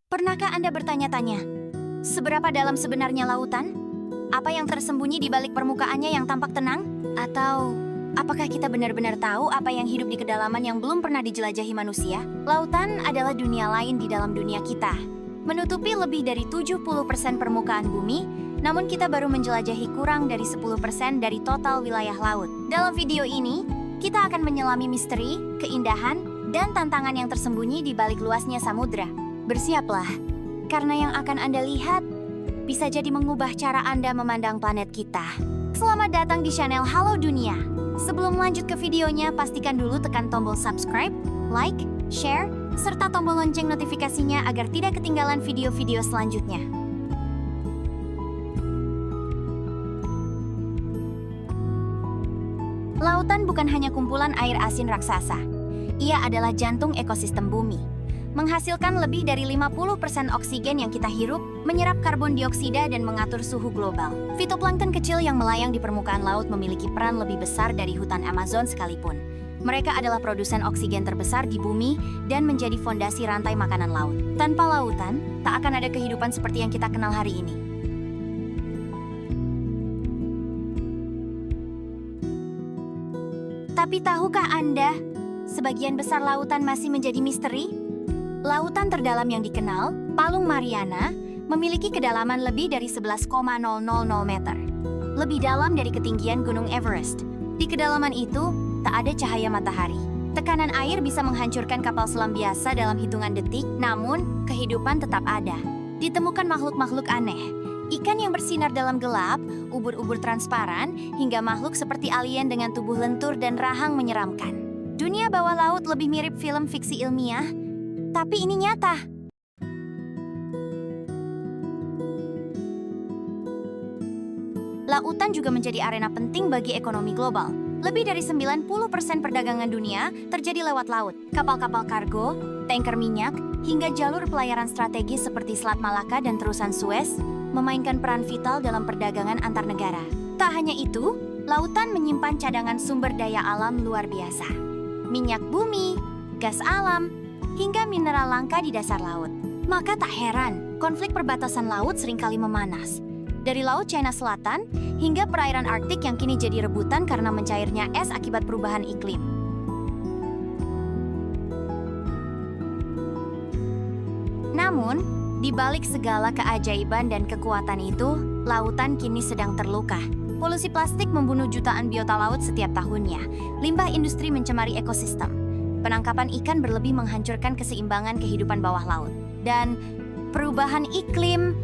Pernahkah Anda bertanya-tanya, seberapa dalam sebenarnya lautan? Apa yang tersembunyi di balik permukaannya yang tampak tenang? Atau apakah kita benar-benar tahu apa yang hidup di kedalaman yang belum pernah dijelajahi manusia? Lautan adalah dunia lain di dalam dunia kita. Menutupi lebih dari 70% permukaan bumi, namun kita baru menjelajahi kurang dari 10% dari total wilayah laut. Dalam video ini, kita akan menyelami misteri, keindahan, dan tantangan yang tersembunyi di balik luasnya samudra. Bersiaplah, karena yang akan Anda lihat bisa jadi mengubah cara Anda memandang planet kita. Selamat datang di channel Halo Dunia. Sebelum lanjut ke videonya, pastikan dulu tekan tombol subscribe, like, share, serta tombol lonceng notifikasinya agar tidak ketinggalan video-video selanjutnya. Lautan bukan hanya kumpulan air asin raksasa. Ia adalah jantung ekosistem bumi. Menghasilkan lebih dari 50% oksigen yang kita hirup, menyerap karbon dioksida dan mengatur suhu global. Fitoplankton kecil yang melayang di permukaan laut memiliki peran lebih besar dari hutan Amazon sekalipun. Mereka adalah produsen oksigen terbesar di bumi dan menjadi fondasi rantai makanan laut. Tanpa lautan, tak akan ada kehidupan seperti yang kita kenal hari ini. Tapi tahukah Anda, sebagian besar lautan masih menjadi misteri? Lautan terdalam yang dikenal, Palung Mariana, memiliki kedalaman lebih dari 11,000 meter. Lebih dalam dari ketinggian Gunung Everest. Di kedalaman itu, tak ada cahaya matahari. Tekanan air bisa menghancurkan kapal selam biasa dalam hitungan detik, namun kehidupan tetap ada. Ditemukan makhluk-makhluk aneh. Ikan yang bersinar dalam gelap, ubur-ubur transparan, hingga makhluk seperti alien dengan tubuh lentur dan rahang menyeramkan. Dunia bawah laut lebih mirip film fiksi ilmiah, tapi ini nyata. Lautan juga menjadi arena penting bagi ekonomi global. Lebih dari 90% perdagangan dunia terjadi lewat laut. Kapal-kapal kargo, tanker minyak, hingga jalur pelayaran strategis seperti Selat Malaka dan Terusan Suez memainkan peran vital dalam perdagangan antar negara. Tak hanya itu, lautan menyimpan cadangan sumber daya alam luar biasa. Minyak bumi, gas alam, hingga mineral langka di dasar laut. Maka tak heran, konflik perbatasan laut seringkali memanas. Dari Laut China Selatan hingga perairan Arktik yang kini jadi rebutan karena mencairnya es akibat perubahan iklim. Namun, di balik segala keajaiban dan kekuatan itu, lautan kini sedang terluka. Polusi plastik membunuh jutaan biota laut setiap tahunnya. Limbah industri mencemari ekosistem. Penangkapan ikan berlebih menghancurkan keseimbangan kehidupan bawah laut. Dan perubahan iklim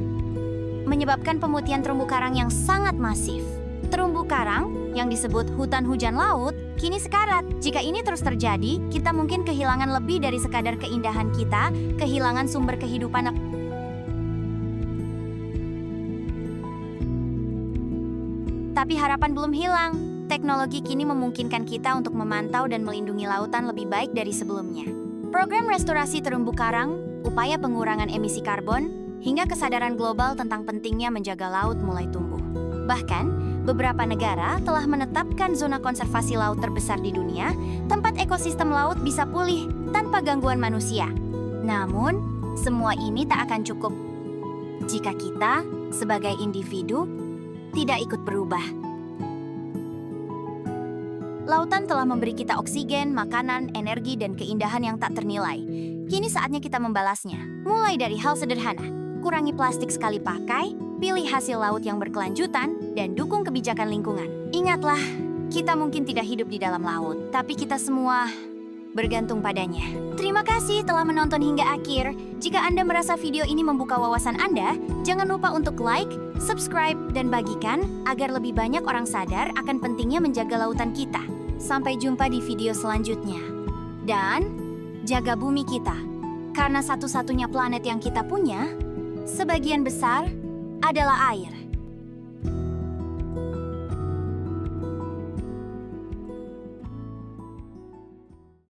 menyebabkan pemutihan terumbu karang yang sangat masif. Terumbu karang, yang disebut hutan hujan laut, kini sekarat. Jika ini terus terjadi, kita mungkin kehilangan lebih dari sekadar keindahan kita, kehilangan sumber kehidupan. Tapi harapan belum hilang. Teknologi kini memungkinkan kita untuk memantau dan melindungi lautan lebih baik dari sebelumnya. Program restorasi terumbu karang, upaya pengurangan emisi karbon, hingga kesadaran global tentang pentingnya menjaga laut mulai tumbuh. Bahkan, beberapa negara telah menetapkan zona konservasi laut terbesar di dunia, tempat ekosistem laut bisa pulih tanpa gangguan manusia. Namun, semua ini tak akan cukup jika kita, sebagai individu, tidak ikut berubah. Lautan telah memberi kita oksigen, makanan, energi, dan keindahan yang tak ternilai. Kini saatnya kita membalasnya. Mulai dari hal sederhana, kurangi plastik sekali pakai, pilih hasil laut yang berkelanjutan, dan dukung kebijakan lingkungan. Ingatlah, kita mungkin tidak hidup di dalam laut, tapi kita semua bergantung padanya. Terima kasih telah menonton hingga akhir. Jika Anda merasa video ini membuka wawasan Anda, jangan lupa untuk like, subscribe, dan bagikan agar lebih banyak orang sadar akan pentingnya menjaga lautan kita. Sampai jumpa di video selanjutnya. Dan jaga bumi kita, karena satu-satunya planet yang kita punya, sebagian besar, adalah air.